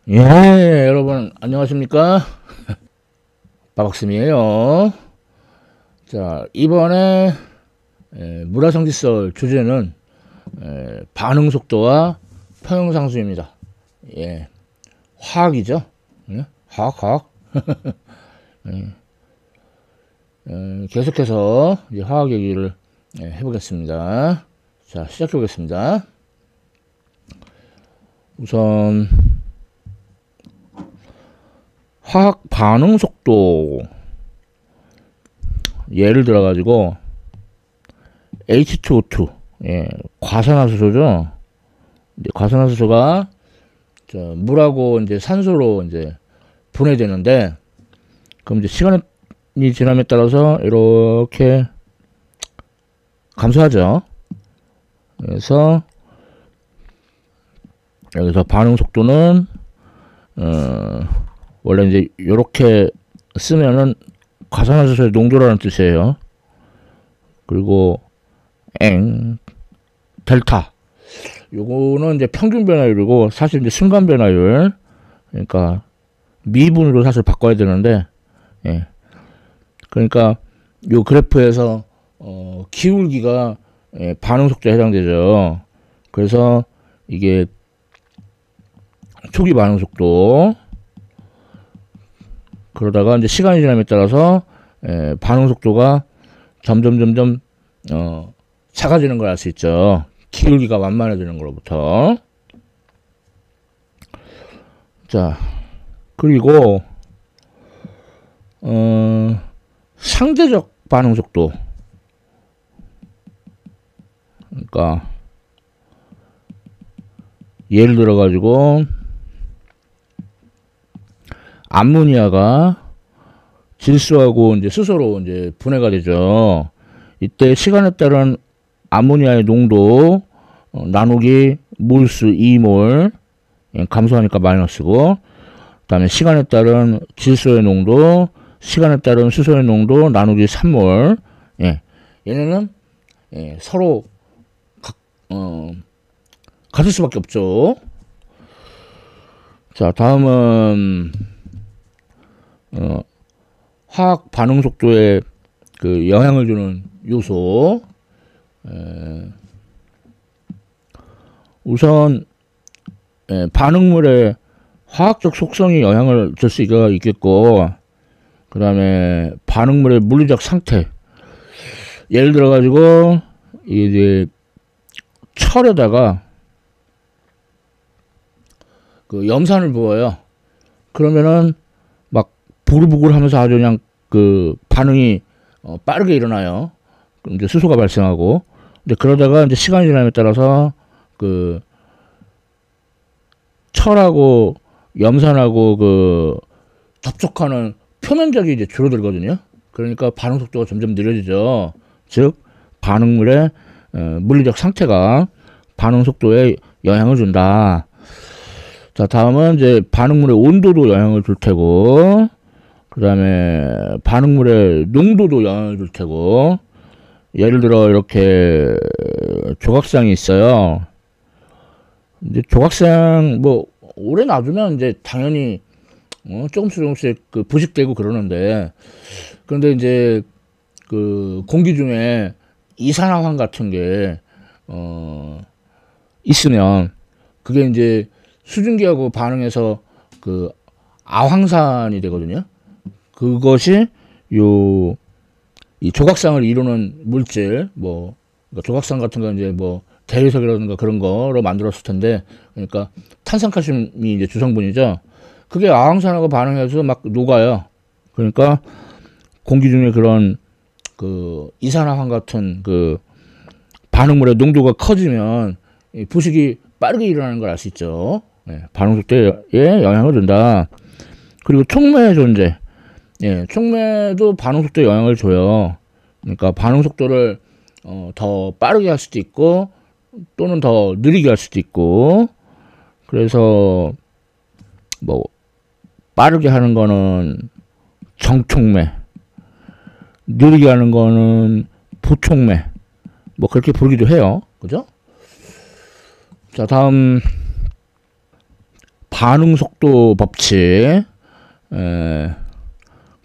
예, 여러분 안녕하십니까? 빠박쌤이에요. 자, 이번에 물화성지설 주제는 반응 속도와 평형상수입니다. 예, 화학이죠. 예? 화학. 계속해서 이제 화학 얘기를 해보겠습니다. 자, 시작해 보겠습니다. 우선 화학 반응 속도, 예를 들어 가지고 H2O2, 과산화수소죠. 과산화수소가 물하고 이제 산소로 이제 분해되는데, 그럼 이제 시간이 지남에 따라서 이렇게 감소하죠. 그래서 여기서 반응 속도는 원래 이제 이렇게 쓰면은 과산화수소의 농도라는 뜻이에요. 그리고 델타, 요거는 이제 평균 변화율이고 사실 이제 순간 변화율, 그러니까 미분으로 사실 바꿔야 되는데, 그러니까 요 그래프에서 기울기가 반응 속도에 해당되죠. 그래서 이게 초기 반응 속도, 그러다가 이제 시간이 지남에 따라서 반응 속도가 점점 작아지는 걸 알 수 있죠. 기울기가 완만해지는 거로부터. 자, 그리고 상대적 반응 속도, 그러니까 예를 들어 가지고 암모니아가 질소하고 이제 수소로 이제 분해가 되죠. 이때 시간에 따른 암모니아의 농도 나누기 몰수 2몰, 감소하니까 마이너스고, 그 다음에 시간에 따른 질소의 농도, 시간에 따른 수소의 농도 나누기 3몰. 얘네는 서로 같을 수밖에 없죠. 자, 다음은 화학 반응 속도에 그 영향을 주는 요소. 우선 반응물의 화학적 속성이 영향을 줄 수가 있겠고, 그 다음에 반응물의 물리적 상태. 예를 들어 가지고 이제 철에다가 그 염산을 부어요. 그러면은 막 부글부글 하면서 아주 그냥 그 반응이 빠르게 일어나요. 그럼 이제 수소가 발생하고, 근데 그러다가 이제 시간이 지남에 따라서 그 철하고 염산하고 그 접촉하는 표면적이 이제 줄어들거든요. 그러니까 반응 속도가 점점 느려지죠. 즉 반응물의 물리적 상태가 반응 속도에 영향을 준다. 자, 다음은 이제 반응물의 온도도 영향을 줄 테고, 그 다음에 반응물의 농도도 영향을 줄 테고, 예를 들어 이렇게 조각상이 있어요. 이제 조각상 뭐 오래 놔두면 이제 당연히 조금씩 그 부식되고 그러는데, 그런데 이제 그 공기 중에 이산화황 같은 게 있으면 그게 이제 수증기하고 반응해서 그 아황산이 되거든요. 그것이 이 조각상을 이루는 물질, 뭐 그러니까 조각상 같은 건 이제 뭐 대리석이라든가 그런 거로 만들었을 텐데, 그러니까 탄산칼슘이 이제 주성분이죠. 그게 아황산하고 반응해서 막 녹아요. 그러니까 공기 중에 그런 그 이산화황 같은 그 반응물의 농도가 커지면 부식이 빠르게 일어나는 걸 알 수 있죠. 반응 속도에 영향을 준다. 그리고 촉매의 존재. 촉매도 반응 속도에 영향을 줘요. 그러니까 반응 속도를 더 빠르게 할 수도 있고 또는 더 느리게 할 수도 있고, 그래서 뭐 빠르게 하는 거는 정촉매, 느리게 하는 거는 부촉매, 뭐 그렇게 부르기도 해요. 그죠? 자, 다음 반응 속도 법칙.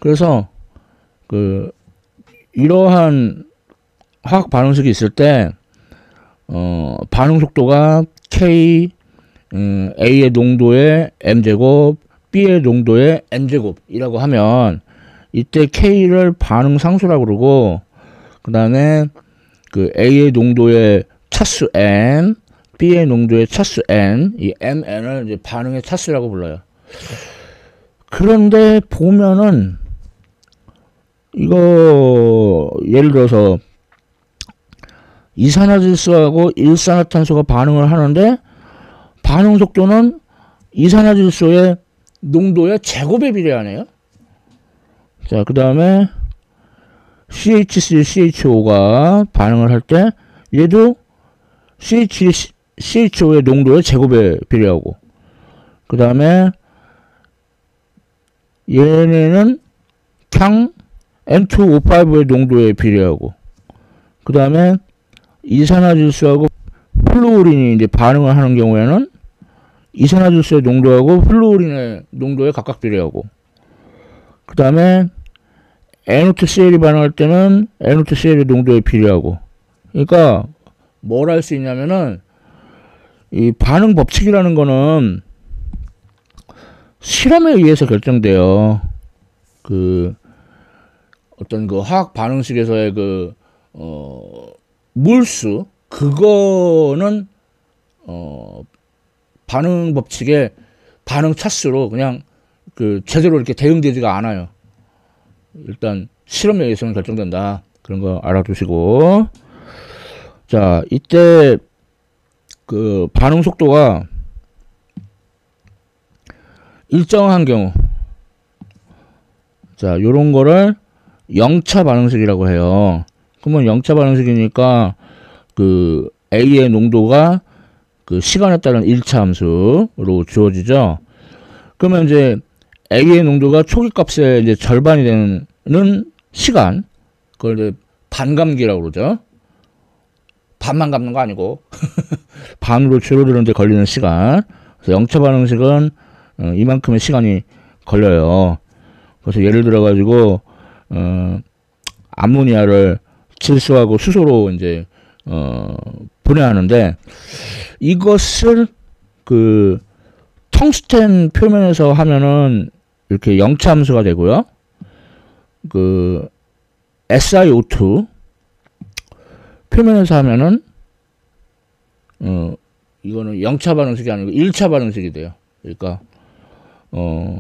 그래서 이러한 화학 반응식이 있을 때 반응 속도가 K A의 농도의 m제곱, B의 농도의 n제곱이라고 하면 이때 K를 반응 상수라고 그러고, 그 다음에 A의 농도의 차수 n, B의 농도의 차수 n, 이 mn을 이제 반응의 차수라고 불러요. 그런데 보면은 이거 예를 들어서 이산화질소하고 일산화탄소가 반응을 하는데 반응 속도는 이산화질소의 농도의 제곱에 비례하네요. 자, 그 다음에 CH3, CHO가 반응을 할 때 얘도 CHO의 농도의 제곱에 비례하고, 그 다음에 얘네는 그냥 N2O5의 농도에 비례하고, 그 다음에 이산화질소하고 플루오린이 이제 반응을 하는 경우에는 이산화질소의 농도하고 플루오린의 농도에 각각 비례하고, 그 다음에 NO2CL이 반응할 때는 NO2CL의 농도에 비례하고. 그러니까 뭘 할 수 있냐면은 이 반응 법칙이라는 거는 실험에 의해서 결정돼요. 어떤 화학 반응식에서의 몰수, 그거는 반응 법칙의 반응 차수로 그냥 제대로 이렇게 대응되지가 않아요. 일단 실험에 의해서는 결정된다. 그런 거 알아두시고. 자, 이때 반응 속도가 일정한 경우, 자, 요런 거를 영차 반응식이라고 해요. 그러면 영차 반응식이니까 A의 농도가 시간에 따른 1차 함수로 주어지죠. 그러면 이제 A의 농도가 초기 값의 이제 절반이 되는 시간, 그걸 이제 반감기라고 그러죠. 반만 감는 거 아니고 반으로 줄어드는데 걸리는 시간. 그래서 영차 반응식은 이만큼의 시간이 걸려요. 그래서 예를 들어 가지고 암모니아를 질소하고 수소로 이제 분해하는데, 이것을 텅스텐 표면에서 하면은 이렇게 영차 함수가 되고요. SiO2 표면에서 하면은 이거는 영차 반응식이 아니고 1차 반응식이 돼요. 그러니까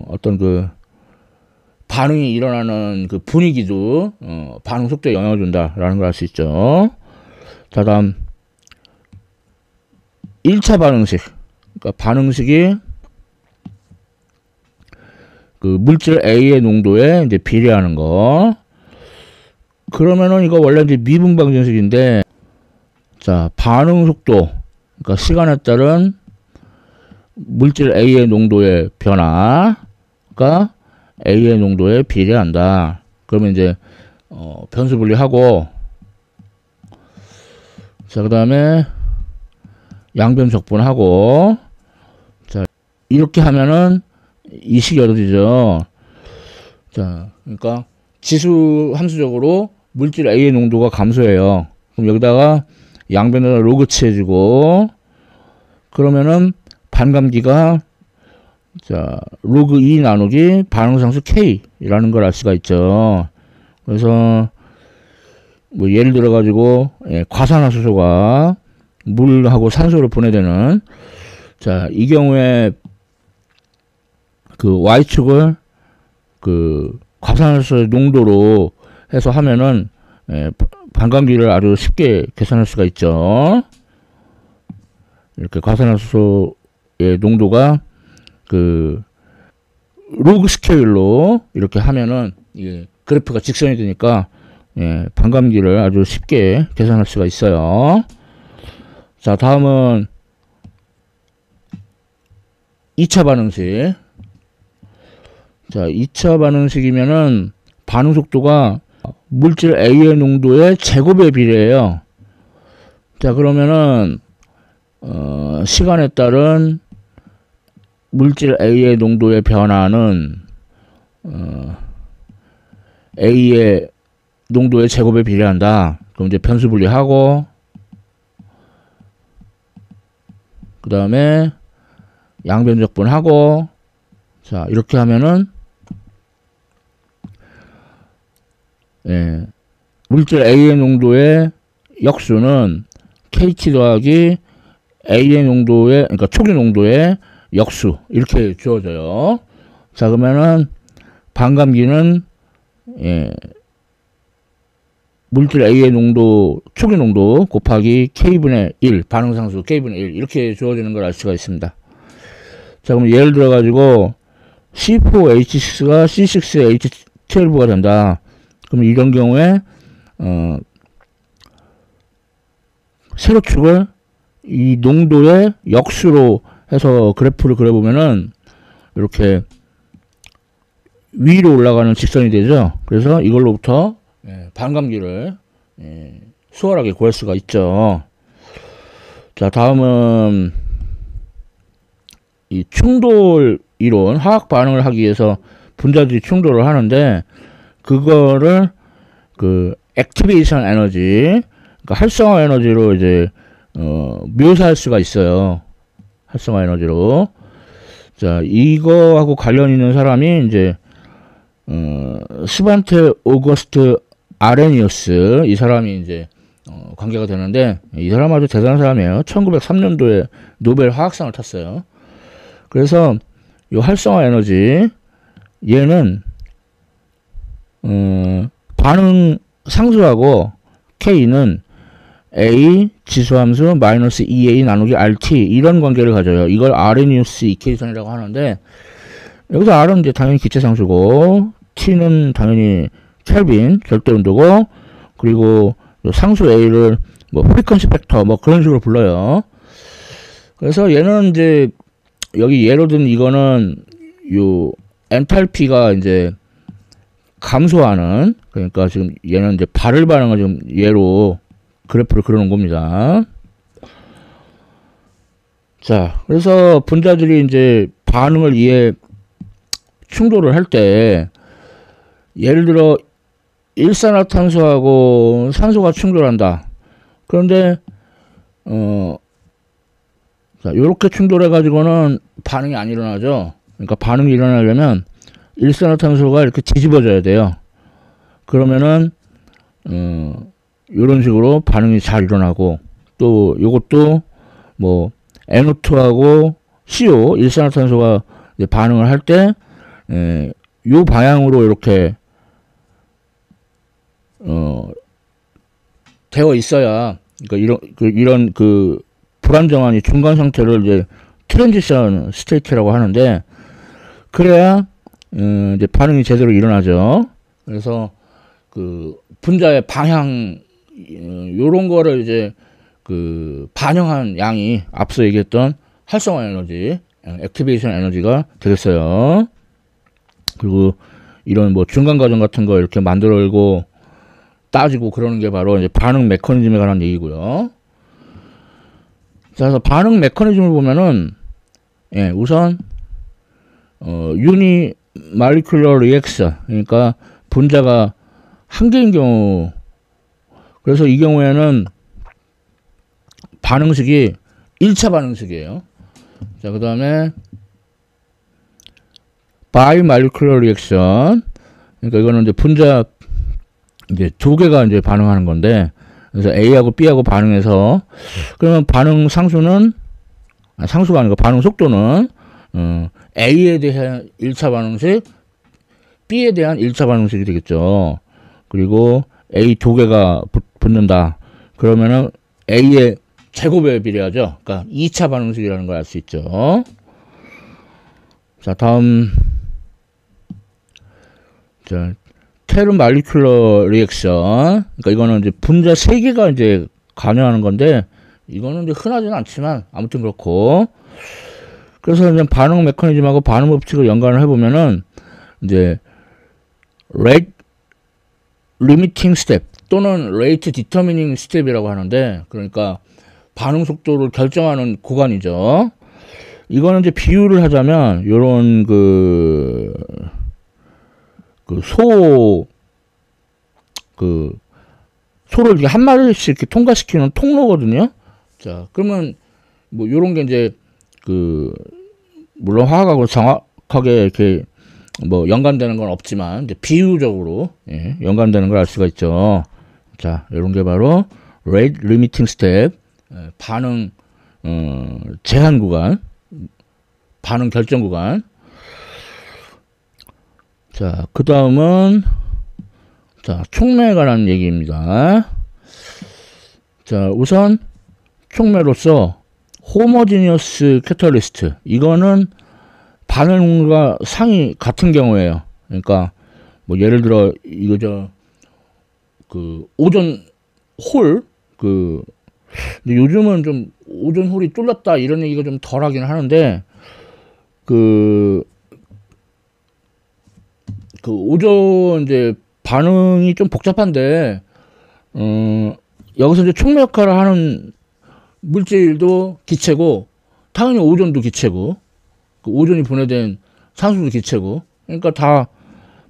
어떤 반응이 일어나는 분위기도 반응 속도에 영향을 준다라는 걸 알 수 있죠. 자, 다음 1차 반응식. 그러니까 반응식이 물질 A의 농도에 이제 비례하는 거. 그러면은 이거 원래 이제 미분 방정식인데, 자, 반응 속도, 그러니까 시간에 따른 물질 A의 농도의 변화가 A의 농도에 비례한다. 그러면 이제 변수 분리하고, 자, 그 다음에 양변 적분하고, 자, 이렇게 하면은 이 식이 얻어지죠. 자, 그러니까 지수 함수적으로 물질 A의 농도가 감소해요. 그럼 여기다가 양변에다 로그 취해주고, 그러면은 반감기가, 자, 로그 2 나누기 반응상수 K라는 걸 알 수가 있죠. 그래서 뭐 예를 들어 가지고 과산화수소가 물하고 산소를 분해되는, 자, 이 경우에 Y축을 과산화수소의 농도로 해서 하면은 반감기를 아주 쉽게 계산할 수가 있죠. 이렇게 과산화수소의 농도가 로그 스케일로 이렇게 하면은 이게 그래프가 직선이 되니까 반감기를 아주 쉽게 계산할 수가 있어요. 자, 다음은 2차 반응식. 자, 2차 반응식이면은 반응 속도가 물질 A의 농도의 제곱에 비례해요. 자, 그러면은 시간에 따른 물질 A의 농도의 변화는 A의 농도의 제곱에 비례한다. 그럼 이제 변수 분리하고, 그 다음에 양변적분하고, 자, 이렇게 하면은, 예, 물질 A의 농도의 역수는 KT 더하기 A의 농도의, 그러니까 초기 농도의 역수, 이렇게 주어져요. 자, 그러면은, 반감기는, 예, 물질 A의 농도, 초기 농도 곱하기 K분의 1, 반응상수 K분의 1, 이렇게 주어지는 걸 알 수가 있습니다. 자, 그럼 예를 들어가지고, C4H6가 C6H12가 된다. 그럼 이런 경우에, 세로축을 이 농도의 역수로 해서 그래프를 그려보면은, 이렇게 위로 올라가는 직선이 되죠. 그래서 이걸로부터 반감기를 수월하게 구할 수가 있죠. 자, 다음은 이 충돌 이론, 화학 반응을 하기 위해서 분자들이 충돌을 하는데, 그거를 그 액티베이션 에너지, 그러니까 활성화 에너지로 이제 묘사할 수가 있어요. 활성화 에너지로. 자, 이거하고 관련 있는 사람이 이제 스반테 오거스트 아레니우스, 이 사람이 이제 관계가 되는데, 이 사람 아주 대단한 사람이에요. 1903년도에 노벨 화학상을 탔어요. 그래서 이 활성화 에너지, 얘는 반응 상수하고 K는 A 지수함수 마이너스 2A 나누기 RT, 이런 관계를 가져요. 이걸 아레니우스 이퀘이션이라고 하는데, 여기서 R은 이제 당연히 기체상수고, T는 당연히 켈빈 절대온도고, 그리고 상수 A를 뭐 프리퀀시 팩터 뭐 그런 식으로 불러요. 그래서 얘는 이제 여기 예로 든 이거는 요 엔탈피가 이제 감소하는, 그러니까 지금 얘는 이제 발열 반응을 좀 예로 그래프를 그려놓은 겁니다. 자, 그래서 분자들이 이제 반응을 위해 충돌을 할 때, 예를 들어 일산화탄소하고 산소가 충돌한다. 그런데 자, 요렇게 충돌해 가지고는 반응이 안 일어나죠. 그러니까 반응이 일어나려면 일산화탄소가 이렇게 뒤집어져야 돼요. 그러면은 요런 식으로 반응이 잘 일어나고, 또 요것도 뭐 NO2하고 CO, 일산화탄소가 이제 반응을 할 때 요 방향으로 이렇게 되어 있어야, 그러니까 이런 그 불안정한 이 중간 상태를 이제 트랜지션 스테이트라고 하는데, 그래야 이제 반응이 제대로 일어나죠. 그래서 그 분자의 방향, 요런 거를 이제 그 반영한 양이 앞서 얘기했던 활성화 에너지, 액티베이션 에너지가 되겠어요. 그리고 이런 뭐 중간 과정 같은 거 이렇게 만들고 따지고 그러는 게 바로 이제 반응 메커니즘에 관한 얘기고요. 자, 그래서 반응 메커니즘을 보면은, 예, 우선 유니 말리큘러 리액션, 그러니까 분자가 한 개인 경우, 그래서 이 경우에는 반응식이 1차 반응식이에요. 자, 그 다음에 바이 말리큘러 리액션, 그러니까 이거는 이제 분자 이제 두 개가 이제 반응하는 건데, 그래서 A하고 B하고 반응해서, 그러면 반응 상수는, 상수가 아니고 반응 속도는 A에 대한 1차 반응식, B에 대한 1차 반응식이 되겠죠. 그리고 A 두 개가 붙는다. 그러면은 A의 제곱에 비례하죠. 그러니까 2차 반응식이라는 걸 알 수 있죠. 자, 다음, 자, 테르 말리큘러 리액션. 그러니까 이거는 이제 분자 3개가 이제 관여하는 건데, 이거는 이제 흔하지는 않지만 아무튼 그렇고, 그래서 이제 반응 메커니즘하고 반응 법칙을 연관을 해보면은 이제 rate limiting step 또는 rate determining step이라고 하는데, 그러니까 반응 속도를 결정하는 구간이죠. 이거는 이제 비유를 하자면 요런 소를 이렇게 한 마리씩 이렇게 통과시키는 통로거든요. 자, 그러면 뭐 요런 게 이제 물론 화학하고 정확하게 이렇게 뭐 연관되는 건 없지만 이제 비유적으로 연관되는 걸 알 수가 있죠. 자, 요런 게 바로 rate limiting step, 반응 제한 구간, 반응 결정 구간. 자, 그 다음은 자, 촉매에 관한 얘기입니다. 자, 우선 촉매로서 호모지니어스 캐탈리스트, 이거는 반응과 상이 같은 경우에요. 그러니까 뭐 예를 들어 이거 오존 홀 근데 요즘은 좀 오존 홀이 뚫렸다 이런 얘기가 좀 덜하긴 하는데 오존 이제 반응이 좀 복잡한데 여기서 이제 촉매 역할을 하는 물질도 기체고 당연히 오존도 기체고 오존이 분해된 산소도 기체고, 그러니까 다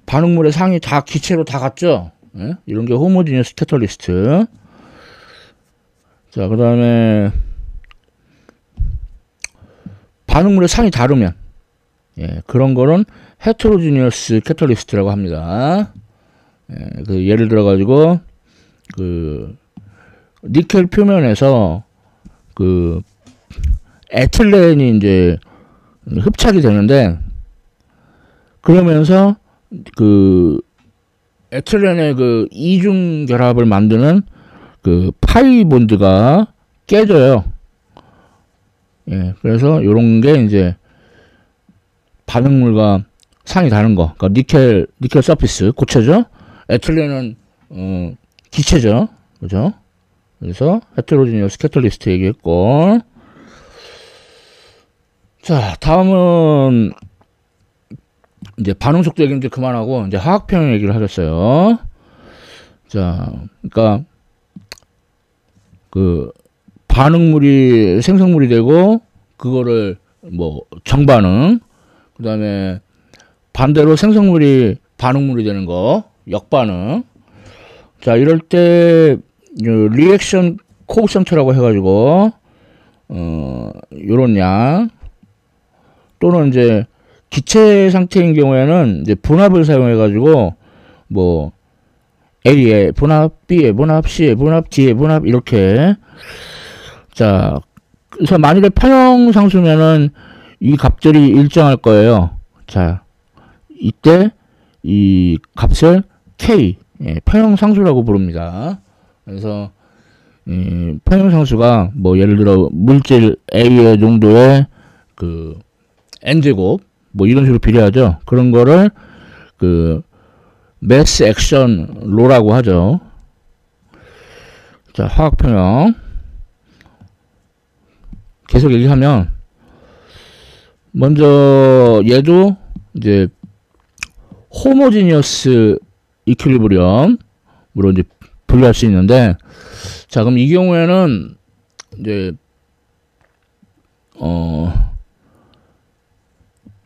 반응물의 상이 다 기체로 다 같죠. 예? 이런 게 호모지니어스 캐탈리스트. 자, 그 다음에 반응물의 상이 다르면 그런 거는 헤테로지니어스 캐탈리스트라고 합니다. 예를 들어 가지고 니켈 표면에서 에틸렌이 이제 흡착이 되는데, 그러면서 에틸렌의 이중 결합을 만드는 파이 본드가 깨져요. 그래서 요런 게 이제 반응물과 상이 다른 거. 그러니까 니켈 서피스 고체죠. 에틸렌은 기체죠. 그죠? 그래서 헤테로지니어스 캐탈리스트 얘기했고, 자, 다음은 이제 반응 속도 얘기는 이제 그만하고 이제 화학 평형 얘기를 하겠어요. 자, 그러니까 반응물이 생성물이 되고 그거를 뭐 정반응, 그다음에 반대로 생성물이 반응물이 되는 거 역반응. 자, 이럴 때 리액션 코오션트라고 해가지고 요런 양, 또는 이제 기체 상태인 경우에는 이제 분합을 사용해 가지고 뭐 A에 분합, B에 분합, C에 분합, D에 분합 이렇게. 자, 그래서 만일에 평형상수면은 이 값들이 일정할 거예요. 자, 이때 이 값을 K, 평형상수라고 부릅니다. 그래서 평형상수가 뭐 예를 들어 물질 A의 농도의 n제곱 뭐 이런 식으로 비례하죠. 그런 거를 매스 액션 로라고 하죠. 자, 화학 평형 계속 얘기하면, 먼저 얘도 이제 호모지니어스 이퀄리브리엄으로 이제 분류할 수 있는데, 자, 그럼 이 경우에는 이제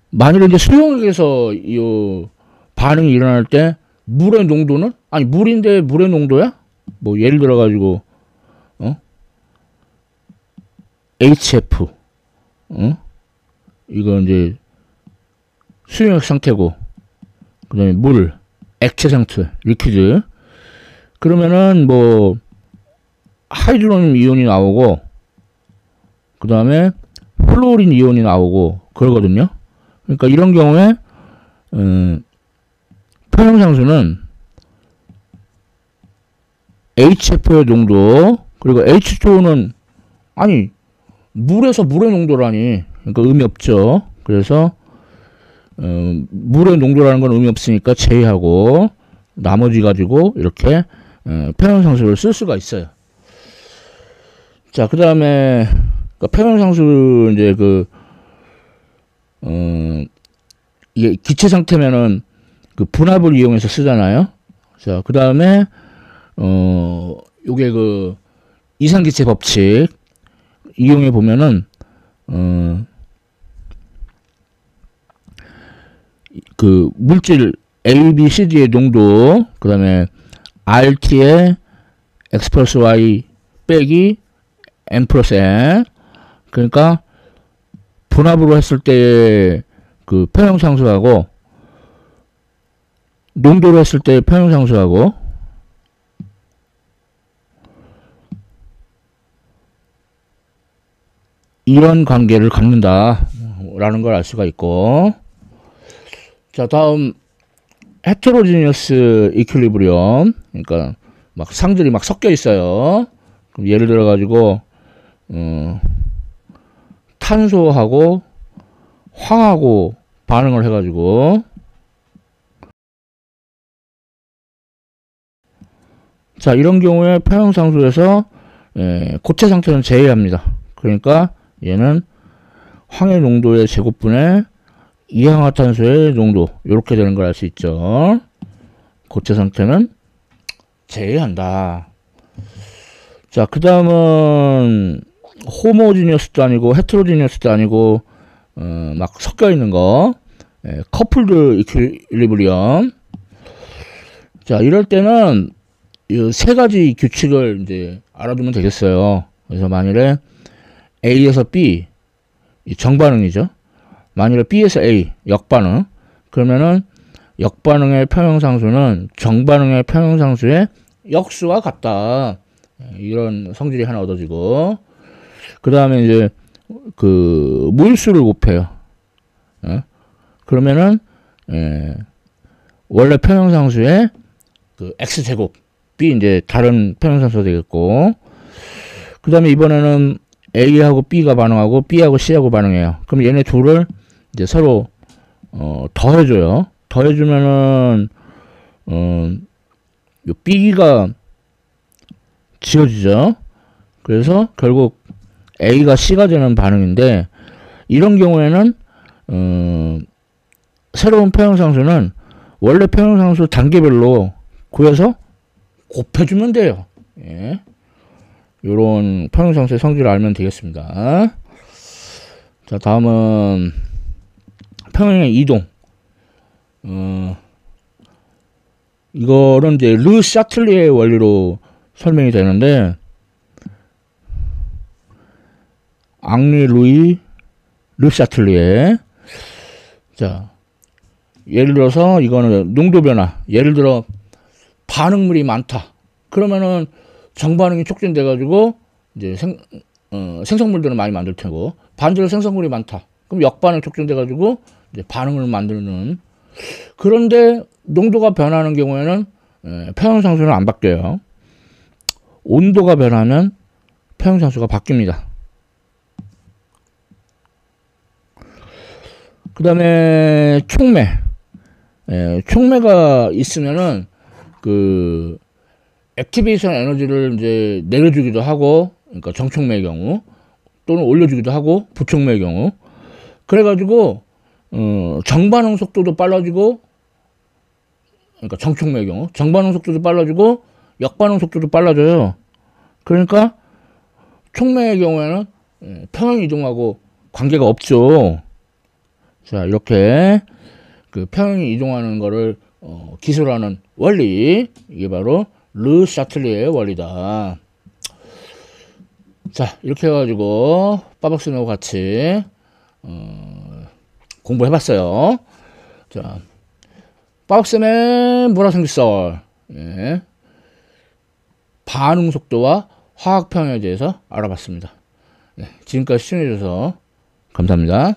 만일에 이제 수용액에서 이 반응이 일어날 때 물의 농도는, 아니 물인데 물의 농도야? 뭐 예를 들어 가지고 HF, 이거 이제 수용액 상태고, 그다음에 물, 액체 상태, 리퀴드. 그러면은 뭐 하이드로늄 이온이 나오고, 그다음에 플루오린 이온이 나오고 그러거든요. 그러니까 이런 경우에 평형상수는 HF의 농도, 그리고 H2O는 아니 물에서 물의 농도라니, 그러니까 의미 없죠. 그래서 물의 농도라는 건 의미 없으니까 제외하고 나머지 가지고 이렇게 평형상수를 쓸 수가 있어요. 자, 그 다음에 평형상수 이제 이게 기체 상태면은 분합을 이용해서 쓰잖아요. 자, 그 다음에 요게 이상기체 법칙 이용해 보면은 그 물질 A, B, C, D의 농도, 그 다음에 RT의 X 플러스 Y 빼기 N 플러스 N. 그러니까 분합으로 했을 때 그 평형상수하고 농도로 했을 때 평형상수하고 이런 관계를 갖는다 라는 걸 알 수가 있고, 자 다음 헤테로지니어스 이퀄리브리엄. 그러니까 막 상들이 막 섞여 있어요. 그럼 예를 들어 가지고 탄소하고 황하고 반응을 해 가지고, 자 이런 경우에 평형상수에서 고체 상태는 제외합니다. 그러니까 얘는 황의 농도의 제곱분의 이항화탄소의 농도, 이렇게 되는 걸 알 수 있죠. 고체 상태는 제외한다. 자, 그 다음은 호모지니어스도 아니고 헤테로지니어스도 아니고 막 섞여 있는 거, 커플드 이퀄리브리엄. 자, 이럴 때는 이 세 가지 규칙을 이제 알아두면 되겠어요. 그래서 만일에 A에서 B, 정반응이죠. 만일에 B에서 A, 역반응. 그러면은 역반응의 평형상수는 정반응의 평형상수의 역수와 같다. 이런 성질이 하나 얻어지고, 그 다음에 이제 그 몰수를 곱해요. 그러면은 원래 평형상수의 그 x제곱이 이제 다른 평형상수가 되겠고, 그 다음에 이번에는 A하고 B가 반응하고 B하고 C하고 반응해요. 그럼 얘네 둘을 이제 서로 더해줘요. 더해주면은 요 B가 지워지죠. 그래서 결국 A가 C가 되는 반응인데, 이런 경우에는 새로운 평형상수는 원래 평형상수 단계별로 구해서 곱해주면 돼요. 예. 요런 평형상수의 성질을 알면 되겠습니다. 자, 다음은 평형의 이동. 이거는 이제 르 샤틀리의 원리로 설명이 되는데, 앙리 루이 르 샤틀리에. 자, 예를 들어서 이거는 농도 변화. 예를 들어 반응물이 많다. 그러면은 정반응이 촉진돼 가지고 이제 생성물들은 많이 만들 테고, 반대로 생성물이 많다. 그럼 역반응 촉진돼 가지고 이제 반응을 만드는. 그런데 농도가 변하는 경우에는 평형상수는 안 바뀌어요. 온도가 변하면 평형상수가 바뀝니다. 그 다음에 촉매. 촉매가 있으면은 그 액티베이션 에너지를 이제 내려주기도 하고, 그러니까 정촉매의 경우, 또는 올려주기도 하고, 부촉매의 경우. 그래가지고 정반응 속도도 빨라지고, 그러니까 정촉매의 경우 정반응 속도도 빨라지고 역반응 속도도 빨라져요. 그러니까 촉매의 경우에는 평형 이동하고 관계가 없죠. 자, 이렇게 그 평형이 이동하는 거를 기술하는 원리, 이게 바로 르 샤틀리의 원리다. 자, 이렇게 해가지고 빠박스님하고 같이 공부해봤어요. 자, 빠박스의 모라생기썰, 반응 속도와 화학 평형에 대해서 알아봤습니다. 지금까지 시청해주셔서 감사합니다.